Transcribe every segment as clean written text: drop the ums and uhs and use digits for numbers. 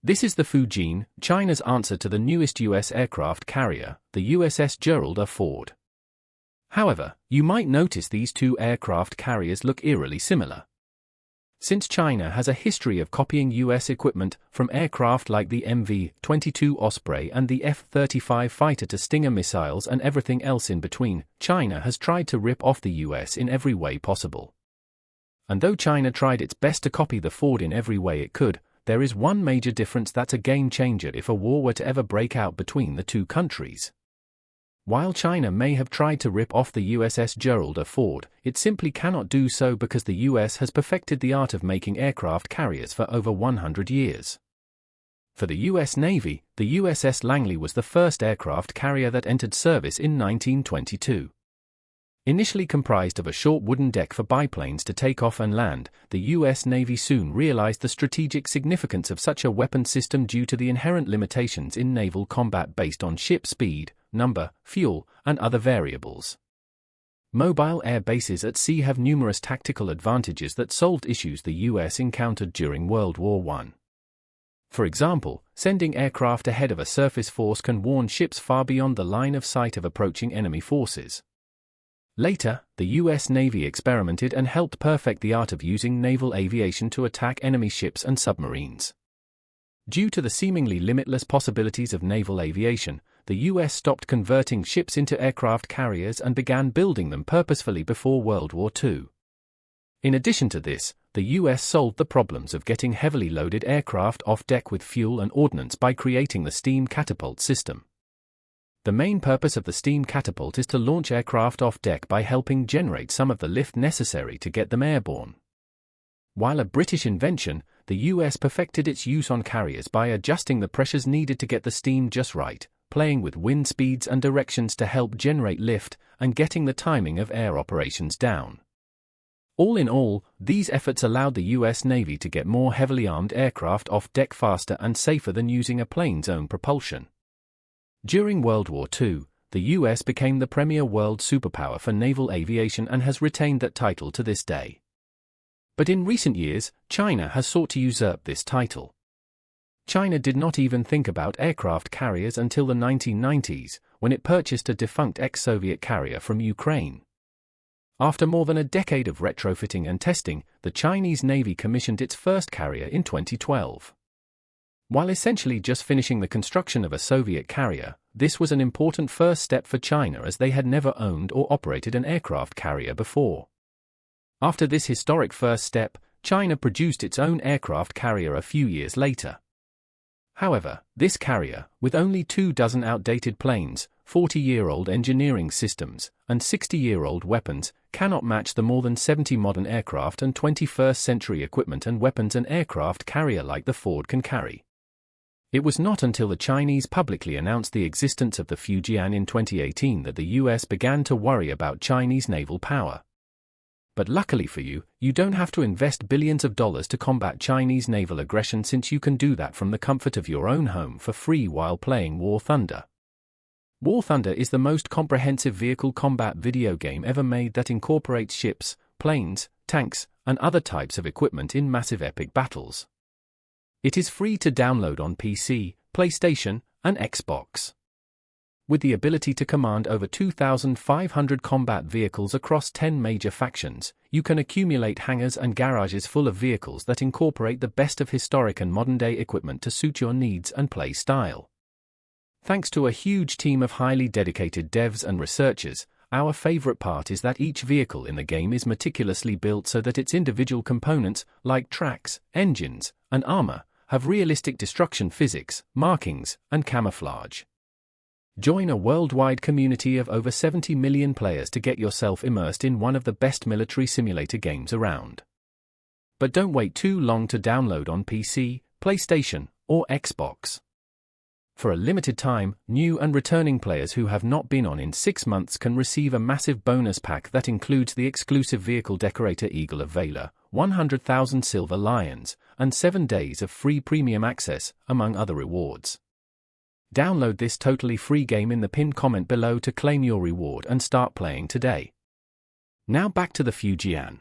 This is the Fujian, China's answer to the newest U.S. aircraft carrier, the USS Gerald R. Ford. However, you might notice these two aircraft carriers look eerily similar. Since China has a history of copying U.S. equipment, from aircraft like the MV-22 Osprey and the F-35 fighter to Stinger missiles and everything else in between, China has tried to rip off the U.S. in every way possible. And though China tried its best to copy the Ford in every way it could, there is one major difference that's a game changer if a war were to ever break out between the two countries. While China may have tried to rip off the USS Gerald R. Ford, it simply cannot do so because the US has perfected the art of making aircraft carriers for over 100 years. For the US Navy, the USS Langley was the first aircraft carrier that entered service in 1922. Initially comprised of a short wooden deck for biplanes to take off and land, the U.S. Navy soon realized the strategic significance of such a weapon system due to the inherent limitations in naval combat based on ship speed, number, fuel, and other variables. Mobile air bases at sea have numerous tactical advantages that solved issues the U.S. encountered during World War I. For example, sending aircraft ahead of a surface force can warn ships far beyond the line of sight of approaching enemy forces. Later, the U.S. Navy experimented and helped perfect the art of using naval aviation to attack enemy ships and submarines. Due to the seemingly limitless possibilities of naval aviation, the U.S. stopped converting ships into aircraft carriers and began building them purposefully before World War II. In addition to this, the U.S. solved the problems of getting heavily loaded aircraft off deck with fuel and ordnance by creating the steam catapult system. The main purpose of the steam catapult is to launch aircraft off deck by helping generate some of the lift necessary to get them airborne. While a British invention, the US perfected its use on carriers by adjusting the pressures needed to get the steam just right, playing with wind speeds and directions to help generate lift, and getting the timing of air operations down. All in all, these efforts allowed the US Navy to get more heavily armed aircraft off deck faster and safer than using a plane's own propulsion. During World War II, the US became the premier world superpower for naval aviation and has retained that title to this day. But in recent years, China has sought to usurp this title. China did not even think about aircraft carriers until the 1990s, when it purchased a defunct ex-Soviet carrier from Ukraine. After more than a decade of retrofitting and testing, the Chinese Navy commissioned its first carrier in 2012. While essentially just finishing the construction of a Soviet carrier, this was an important first step for China as they had never owned or operated an aircraft carrier before. After this historic first step, China produced its own aircraft carrier a few years later. However, this carrier, with only 24 outdated planes, 40-year-old engineering systems, and 60-year-old weapons, cannot match the more than 70 modern aircraft and 21st-century equipment and weapons an aircraft carrier like the Ford can carry. It was not until the Chinese publicly announced the existence of the Fujian in 2018 that the US began to worry about Chinese naval power. But luckily for you, you don't have to invest billions of dollars to combat Chinese naval aggression, since you can do that from the comfort of your own home for free while playing War Thunder. War Thunder is the most comprehensive vehicle combat video game ever made that incorporates ships, planes, tanks, and other types of equipment in massive epic battles. It is free to download on PC, PlayStation, and Xbox. With the ability to command over 2,500 combat vehicles across 10 major factions, you can accumulate hangars and garages full of vehicles that incorporate the best of historic and modern-day equipment to suit your needs and play style. Thanks to a huge team of highly dedicated devs and researchers, our favorite part is that each vehicle in the game is meticulously built so that its individual components, like tracks, engines, and armor, have realistic destruction physics, markings, and camouflage. Join a worldwide community of over 70 million players to get yourself immersed in one of the best military simulator games around. But don't wait too long to download on PC, PlayStation, or Xbox. For a limited time, new and returning players who have not been on in 6 months can receive a massive bonus pack that includes the exclusive vehicle decorator Eagle of Valor, 100,000 Silver Lions, and 7 days of free premium access, among other rewards. Download this totally free game in the pinned comment below to claim your reward and start playing today. Now back to the Fujian.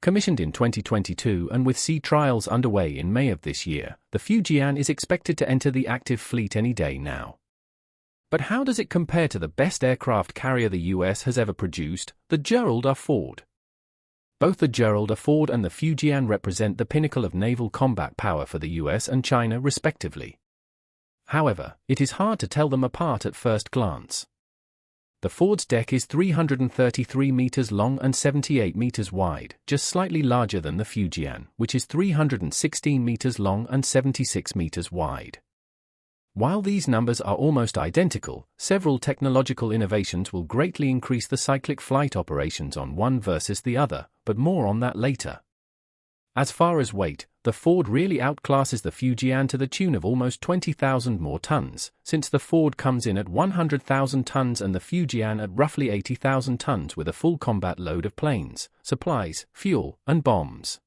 Commissioned in 2022 and with sea trials underway in May of this year, the Fujian is expected to enter the active fleet any day now. But how does it compare to the best aircraft carrier the US has ever produced, the Gerald R. Ford? Both the Gerald R. Ford and the Fujian represent the pinnacle of naval combat power for the US and China respectively. However, it is hard to tell them apart at first glance. The Ford's deck is 333 meters long and 78 meters wide, just slightly larger than the Fujian, which is 316 meters long and 76 meters wide. While these numbers are almost identical, several technological innovations will greatly increase the cyclic flight operations on one versus the other, but more on that later. As far as weight, the Ford really outclasses the Fujian to the tune of almost 20,000 more tons, since the Ford comes in at 100,000 tons and the Fujian at roughly 80,000 tons with a full combat load of planes, supplies, fuel, and bombs.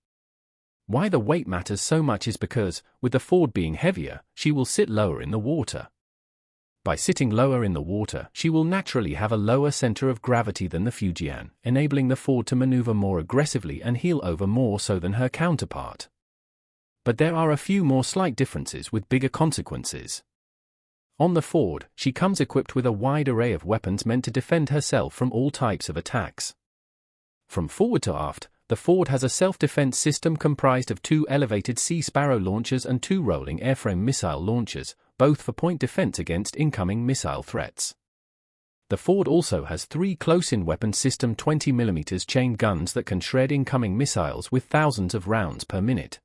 Why the weight matters so much is because, with the Ford being heavier, she will sit lower in the water. By sitting lower in the water, she will naturally have a lower center of gravity than the Fujian, enabling the Ford to maneuver more aggressively and heel over more so than her counterpart. But there are a few more slight differences with bigger consequences. On the Ford, she comes equipped with a wide array of weapons meant to defend herself from all types of attacks. From forward to aft, the Ford has a self-defense system comprised of 2 elevated Sea Sparrow launchers and 2 rolling airframe missile launchers, both for point defense against incoming missile threats. The Ford also has 3 close-in weapon system 20mm chain guns that can shred incoming missiles with thousands of rounds per minute.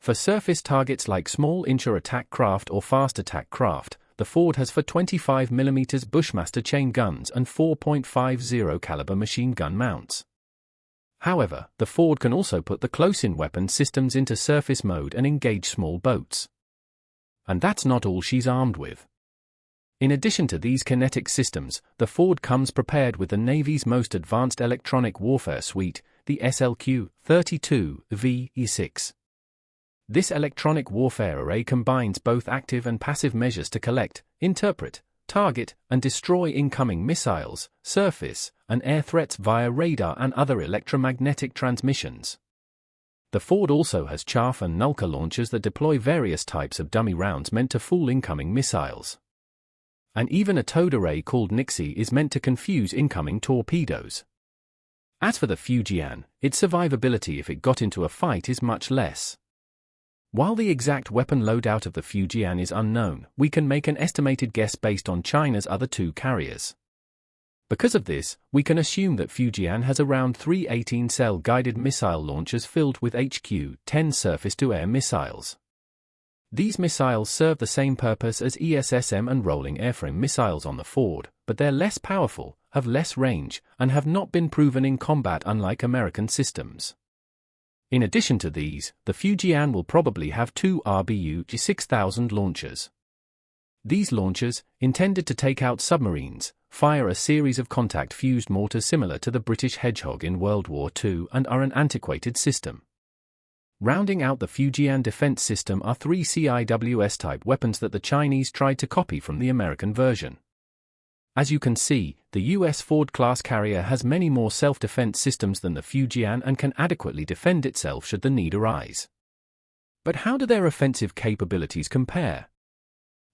For surface targets like small inshore attack craft or fast attack craft, the Ford has 25mm Bushmaster chain guns and 4.50 caliber machine gun mounts. However, the Ford can also put the close-in weapon systems into surface mode and engage small boats. And that's not all she's armed with. In addition to these kinetic systems, the Ford comes prepared with the Navy's most advanced electronic warfare suite, the SLQ-32V-E6. This electronic warfare array combines both active and passive measures to collect, interpret, target, and destroy incoming missiles, surface, and air threats via radar and other electromagnetic transmissions. The Ford also has chaff and nulka launchers that deploy various types of dummy rounds meant to fool incoming missiles. And even a towed array called Nixie is meant to confuse incoming torpedoes. As for the Fujian, its survivability if it got into a fight is much less. While the exact weapon loadout of the Fujian is unknown, we can make an estimated guess based on China's other 2 carriers. Because of this, we can assume that Fujian has around 3 18-cell guided missile launchers filled with HQ-10 surface-to-air missiles. These missiles serve the same purpose as ESSM and rolling airframe missiles on the Ford, but they're less powerful, have less range, and have not been proven in combat unlike American systems. In addition to these, the Fujian will probably have 2 RBU-6000 launchers. These launchers, intended to take out submarines, fire a series of contact-fused mortars similar to the British Hedgehog in World War II and are an antiquated system. Rounding out the Fujian defense system are 3 CIWS-type weapons that the Chinese tried to copy from the American version. As you can see, the US Ford-class carrier has many more self-defense systems than the Fujian and can adequately defend itself should the need arise. But how do their offensive capabilities compare?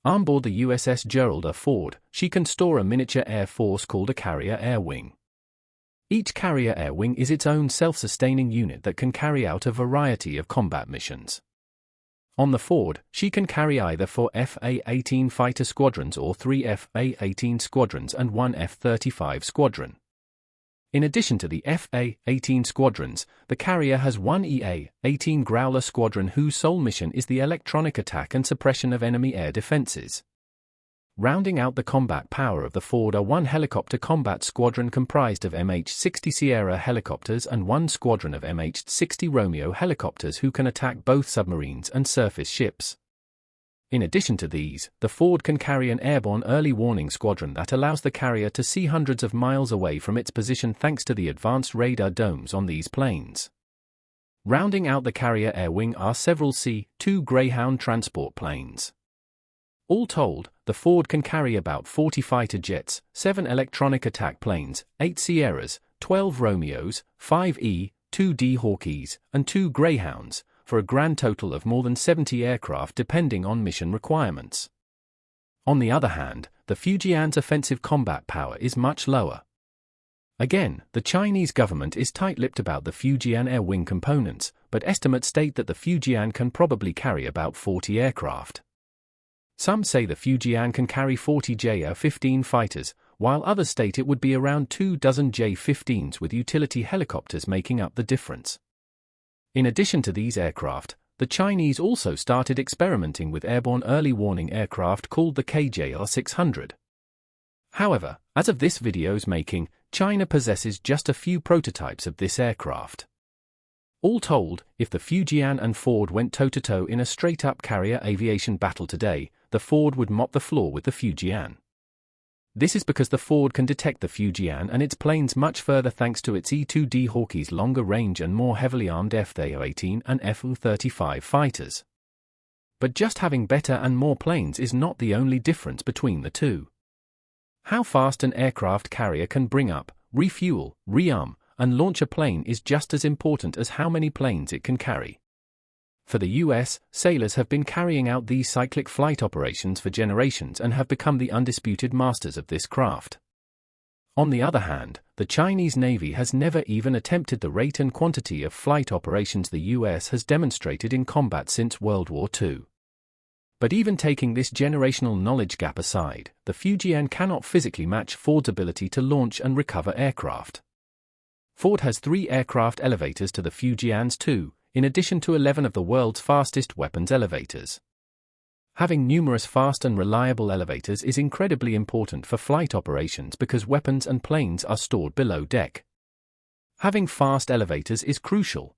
On board the USS Gerald R. Ford, she can store a miniature air force called a carrier air wing. Each carrier air wing is its own self-sustaining unit that can carry out a variety of combat missions. On the Ford, she can carry either 4 F-A-18 fighter squadrons or 3 F-A-18 squadrons and 1 F-35 squadron. In addition to the F-A-18 squadrons, the carrier has 1 EA-18 Growler squadron whose sole mission is the electronic attack and suppression of enemy air defenses. Rounding out the combat power of the Ford are 1 helicopter combat squadron comprised of MH-60 Sierra helicopters and 1 squadron of MH-60 Romeo helicopters who can attack both submarines and surface ships. In addition to these, the Ford can carry an airborne early warning squadron that allows the carrier to see hundreds of miles away from its position thanks to the advanced radar domes on these planes. Rounding out the carrier air wing are several C-2 Greyhound transport planes. All told, the Ford can carry about 40 fighter jets, 7 electronic attack planes, 8 Sierras, 12 Romeos, 5 E, 2 Hawkeys, and 2 Greyhounds, for a grand total of more than 70 aircraft depending on mission requirements. On the other hand, the Fujian's offensive combat power is much lower. Again, the Chinese government is tight-lipped about the Fujian air wing components, but estimates state that the Fujian can probably carry about 40 aircraft. Some say the Fujian can carry 40 J-15 fighters, while others state it would be around 24 J-15s with utility helicopters making up the difference. In addition to these aircraft, the Chinese also started experimenting with airborne early warning aircraft called the KJR-600. However, as of this video's making, China possesses just a few prototypes of this aircraft. All told, if the Fujian and Ford went toe-to-toe in a straight-up carrier aviation battle today, the Ford would mop the floor with the Fujian. This is because the Ford can detect the Fujian and its planes much further thanks to its E-2D Hawkey's longer range and more heavily armed F-18 and F-35 fighters. But just having better and more planes is not the only difference between the two. How fast an aircraft carrier can bring up, refuel, rearm, and launch a plane is just as important as how many planes it can carry. For the US, sailors have been carrying out these cyclic flight operations for generations and have become the undisputed masters of this craft. On the other hand, the Chinese Navy has never even attempted the rate and quantity of flight operations the US has demonstrated in combat since World War II. But even taking this generational knowledge gap aside, the Fujian cannot physically match Ford's ability to launch and recover aircraft. Ford has 3 aircraft elevators to the Fujian's 2, in addition to 11 of the world's fastest weapons elevators. Having numerous fast and reliable elevators is incredibly important for flight operations because weapons and planes are stored below deck. Having fast elevators is crucial.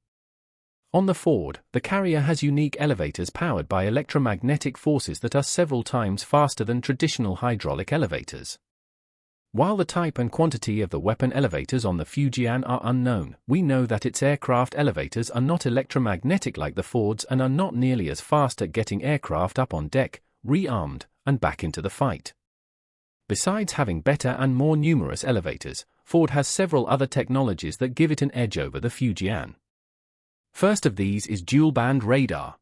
On the Ford, the carrier has unique elevators powered by electromagnetic forces that are several times faster than traditional hydraulic elevators. While the type and quantity of the weapon elevators on the Fujian are unknown, we know that its aircraft elevators are not electromagnetic like the Ford's and are not nearly as fast at getting aircraft up on deck, rearmed, and back into the fight. Besides having better and more numerous elevators, Ford has several other technologies that give it an edge over the Fujian. First of these is dual-band radar.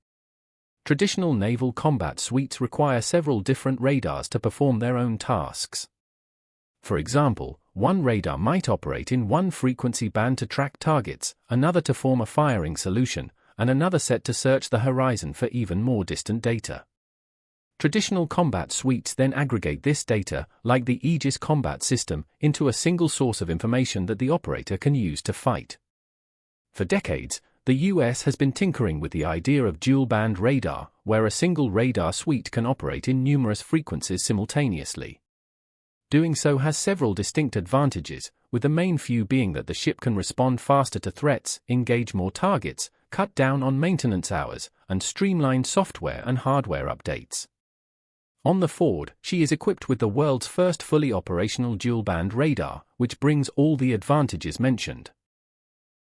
Traditional naval combat suites require several different radars to perform their own tasks. For example, one radar might operate in one frequency band to track targets, another to form a firing solution, and another set to search the horizon for even more distant data. Traditional combat suites then aggregate this data, like the Aegis combat system, into a single source of information that the operator can use to fight. For decades, the US has been tinkering with the idea of dual-band radar, where a single radar suite can operate in numerous frequencies simultaneously. Doing so has several distinct advantages, with the main few being that the ship can respond faster to threats, engage more targets, cut down on maintenance hours, and streamline software and hardware updates. On the Ford, she is equipped with the world's first fully operational dual-band radar, which brings all the advantages mentioned.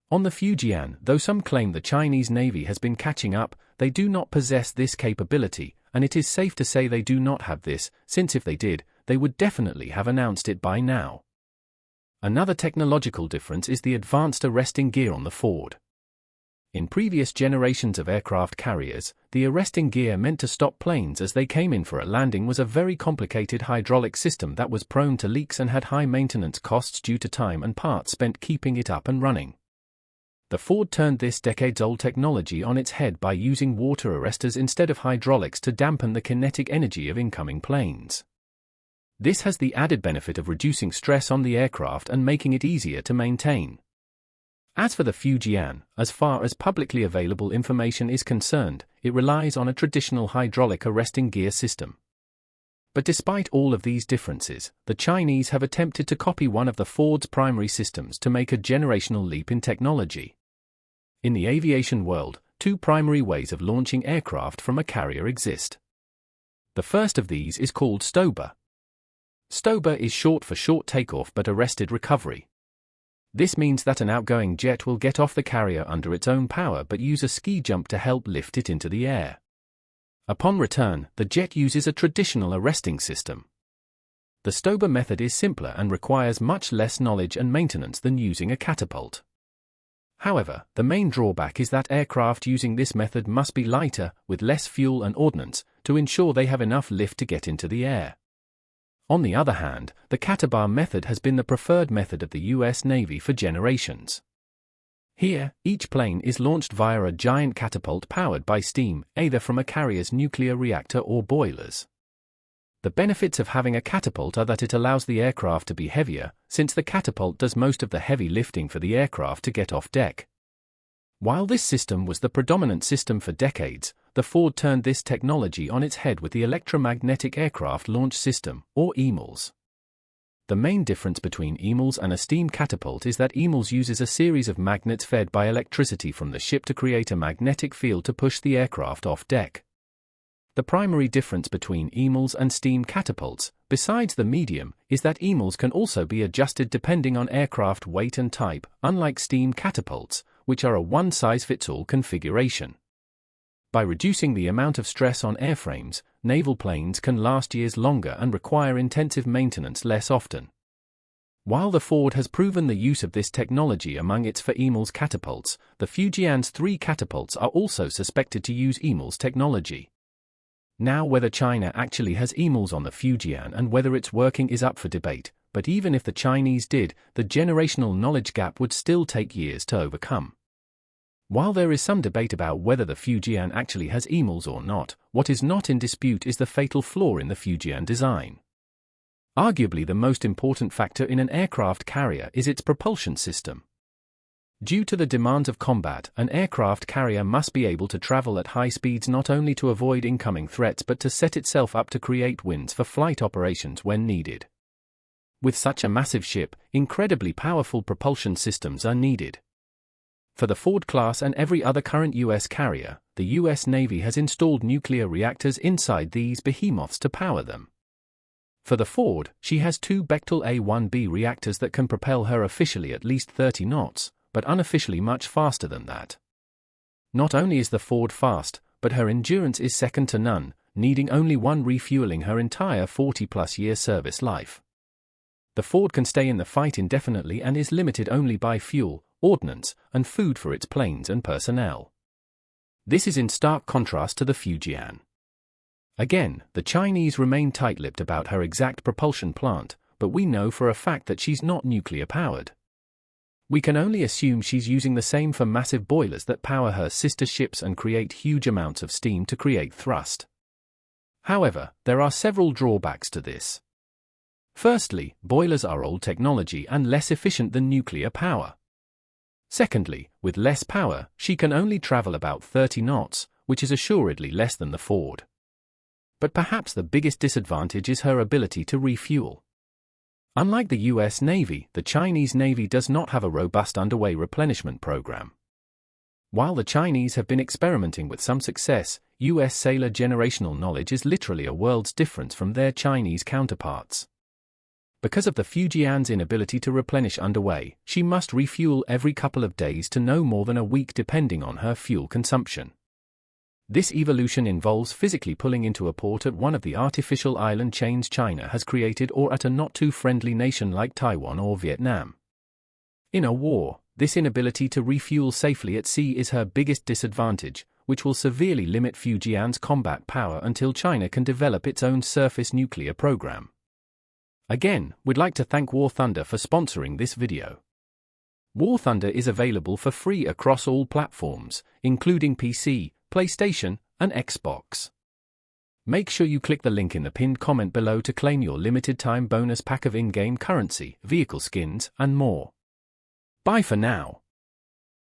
On the Fujian, though some claim the Chinese Navy has been catching up, they do not possess this capability, and it is safe to say they do not have this, since if they did, they would definitely have announced it by now. Another technological difference is the advanced arresting gear on the Ford. In previous generations of aircraft carriers, the arresting gear meant to stop planes as they came in for a landing was a very complicated hydraulic system that was prone to leaks and had high maintenance costs due to time and parts spent keeping it up and running. The Ford turned this decades-old technology on its head by using water arresters instead of hydraulics to dampen the kinetic energy of incoming planes. This has the added benefit of reducing stress on the aircraft and making it easier to maintain. As for the Fujian, as far as publicly available information is concerned, it relies on a traditional hydraulic arresting gear system. But despite all of these differences, the Chinese have attempted to copy one of the Ford's primary systems to make a generational leap in technology. In the aviation world, two primary ways of launching aircraft from a carrier exist. The first of these is called STOBA. STOBA is short for short takeoff but arrested recovery. This means that an outgoing jet will get off the carrier under its own power but use a ski jump to help lift it into the air. Upon return, the jet uses a traditional arresting system. The STOBA method is simpler and requires much less knowledge and maintenance than using a catapult. However, the main drawback is that aircraft using this method must be lighter, with less fuel and ordnance, to ensure they have enough lift to get into the air. On the other hand, the catabar method has been the preferred method of the US Navy for generations. Here, each plane is launched via a giant catapult powered by steam, either from a carrier's nuclear reactor or boilers. The benefits of having a catapult are that it allows the aircraft to be heavier, since the catapult does most of the heavy lifting for the aircraft to get off deck. While this system was the predominant system for decades, the Ford turned this technology on its head with the Electromagnetic Aircraft Launch System, or EMLS. The main difference between EMLS and a steam catapult is that EMLS uses a series of magnets fed by electricity from the ship to create a magnetic field to push the aircraft off deck. The primary difference between EMLS and steam catapults, besides the medium, is that EMLS can also be adjusted depending on aircraft weight and type, unlike steam catapults, which are a one-size-fits-all configuration. By reducing the amount of stress on airframes, naval planes can last years longer and require intensive maintenance less often. While the Ford has proven the use of this technology among its for EMLS catapults, the Fujian's 3 catapults are also suspected to use EMLS technology. Now, whether China actually has EMLS on the Fujian and whether it's working is up for debate, but even if the Chinese did, the generational knowledge gap would still take years to overcome. While there is some debate about whether the Fujian actually has EMLS or not, what is not in dispute is the fatal flaw in the Fujian design. Arguably the most important factor in an aircraft carrier is its propulsion system. Due to the demands of combat, an aircraft carrier must be able to travel at high speeds not only to avoid incoming threats but to set itself up to create winds for flight operations when needed. With such a massive ship, incredibly powerful propulsion systems are needed. For the Ford class and every other current US carrier, the US Navy has installed nuclear reactors inside these behemoths to power them. For the Ford, she has 2 Bechtel A-1B reactors that can propel her officially at least 30 knots, but unofficially much faster than that. Not only is the Ford fast, but her endurance is second to none, needing only one refueling her entire 40-plus-year service life. The Ford can stay in the fight indefinitely and is limited only by fuel, ordnance, and food for its planes and personnel. This is in stark contrast to the Fujian. Again, the Chinese remain tight-lipped about her exact propulsion plant, but we know for a fact that she's not nuclear-powered. We can only assume she's using the same for massive boilers that power her sister ships and create huge amounts of steam to create thrust. However, there are several drawbacks to this. Firstly, boilers are old technology and less efficient than nuclear power. Secondly, with less power, she can only travel about 30 knots, which is assuredly less than the Ford. But perhaps the biggest disadvantage is her ability to refuel. Unlike the US Navy, the Chinese Navy does not have a robust underway replenishment program. While the Chinese have been experimenting with some success, US sailor generational knowledge is literally a world's difference from their Chinese counterparts. Because of the Fujian's inability to replenish underway, she must refuel every couple of days to no more than a week depending on her fuel consumption. This evolution involves physically pulling into a port at one of the artificial island chains China has created or at a not-too-friendly nation like Taiwan or Vietnam. In a war, this inability to refuel safely at sea is her biggest disadvantage, which will severely limit Fujian's combat power until China can develop its own surface nuclear program. Again, we'd like to thank War Thunder for sponsoring this video. War Thunder is available for free across all platforms, including PC, PlayStation, and Xbox. Make sure you click the link in the pinned comment below to claim your limited-time bonus pack of in-game currency, vehicle skins, and more. Bye for now.